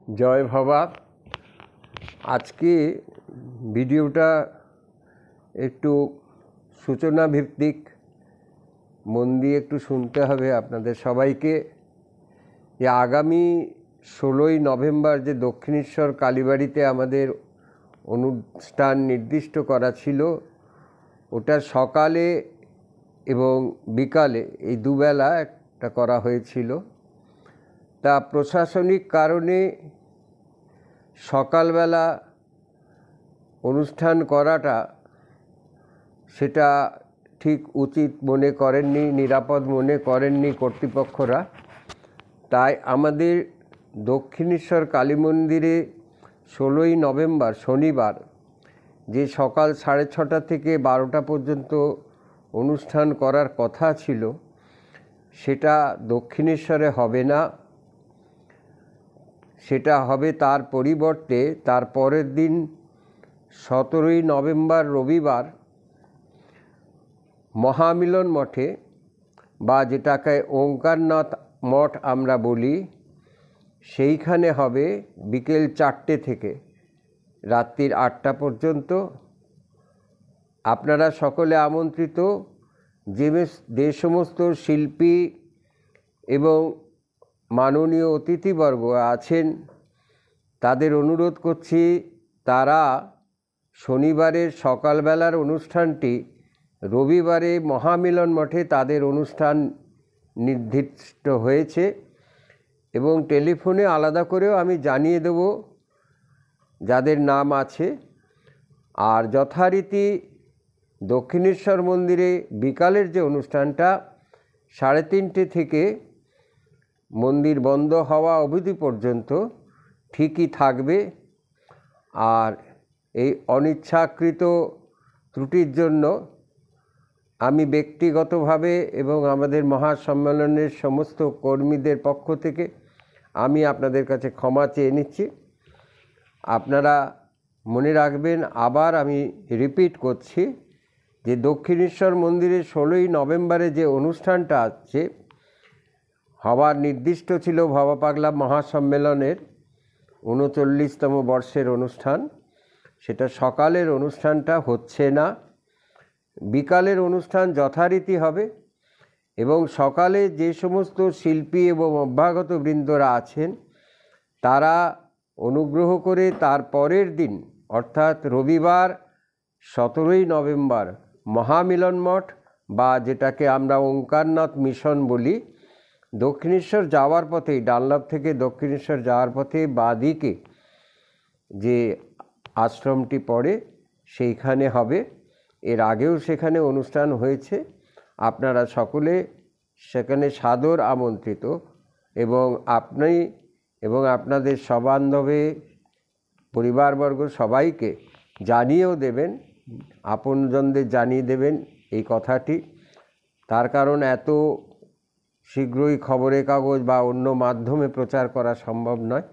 জয় ভবা। আজকে ভিডিওটা একটু সূচনা ভিত্তিক, মন দিয়ে একটু শুনতে হবে আপনাদের সবাইকে। যে আগামী 16ই নভেম্বর যে দক্ষিণেশ্বর কালীবাড়িতে আমাদের অনুষ্ঠান নির্দিষ্ট করা ছিল, ওটা সকালে এবং বিকালে এই দুবেলা একটা করা হয়েছিল। তা প্রশাসনিক কারণে সকালবেলা অনুষ্ঠান করাটা সেটা ঠিক উচিত মনে করেননি, নিরাপদ মনে করেননি কর্তৃপক্ষরা। তাই আমাদের দক্ষিণেশ্বর কালী মন্দিরে 16ই নভেম্বর শনিবার যে সকাল 6:30 থেকে 12টা পর্যন্ত অনুষ্ঠান করার কথা ছিল, সেটা দক্ষিণেশ্বরে হবে না। সেটা হবে তার পরিবর্তে তার পরের দিন 17ই নভেম্বর রবিবার মহামিলন মঠে, বা যেটাকে ওঙ্কারনাথ মঠ আমরা বলি, সেইখানে হবে বিকেল 4টে থেকে রাত্রির 8টা পর্যন্ত। আপনারা সকলে আমন্ত্রিত। যে সমস্ত শিল্পী এবং মাননীয় অতিথিবর্গ আছেন, তাদের অনুরোধ করছি তারা শনিবারের সকালবেলার অনুষ্ঠানটি রবিবারে মহামিলন মঠে তাদের অনুষ্ঠান নির্দিষ্ট হয়েছে, এবং টেলিফোনে আলাদা করেও আমি জানিয়ে দেব যাদের নাম আছে। আর যথারীতি দক্ষিণেশ্বর মন্দিরে বিকালের যে অনুষ্ঠানটা 3:30 থেকে মন্দির বন্ধ হওয়া অবধি পর্যন্ত ঠিকই থাকবে। আর এই অনিচ্ছাকৃত ত্রুটির জন্য আমি ব্যক্তিগতভাবে এবং আমাদের মহাসম্মেলনের সমস্ত কর্মীদের পক্ষ থেকে আমি আপনাদের কাছে ক্ষমা চেয়ে নিচ্ছি। আপনারা মনে রাখবেন, আবার আমি রিপিট করছি, যে দক্ষিণেশ্বর মন্দিরে 16ই নভেম্বরে যে অনুষ্ঠানটা আছে হওয়ার নির্দিষ্ট ছিল ভবা পাগলা মহাসম্মেলনের 39তম বর্ষের অনুষ্ঠান, সেটা সকালের অনুষ্ঠানটা হচ্ছে না, বিকালের অনুষ্ঠান যথারীতি হবে। এবং সকালে যে সমস্ত শিল্পী এবং অভ্যাগত বৃন্দরা আছেন, তারা অনুগ্রহ করে তার পরের দিন অর্থাৎ রবিবার 17ই নভেম্বর মহামিলন মঠ, বা যেটাকে আমরা ওঙ্কারনাথ মিশন বলি, দক্ষিণেশ্বর যাওয়ার পথেই, ডানলপ থেকে দক্ষিণেশ্বর যাওয়ার পথে বাঁদিকে যে আশ্রমটি পড়ে সেইখানে হবে। এর আগেও সেখানে অনুষ্ঠান হয়েছে। আপনারা সকলে সেখানে সাদর আমন্ত্রিত, এবং আপনি এবং আপনাদের সবান্ধবে পরিবারবর্গ সবাইকে জানিয়েও দেবেন, আপনজনদের জানিয়ে দেবেন এই কথাটি। তার কারণ এত শীঘ্রই খবরের কাগজ বা অন্য মাধ্যমে প্রচার করা সম্ভব নয়।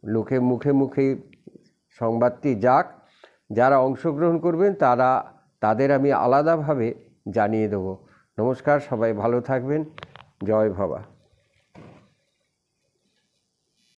লোকে মুখে মুখে সংবাদটি যাক। যারা অংশগ্রহণ করবেন তাদের আমি আলাদাভাবে জানিয়ে দেব। নমস্কার, সবাই ভালো থাকবেন। জয় ভবা।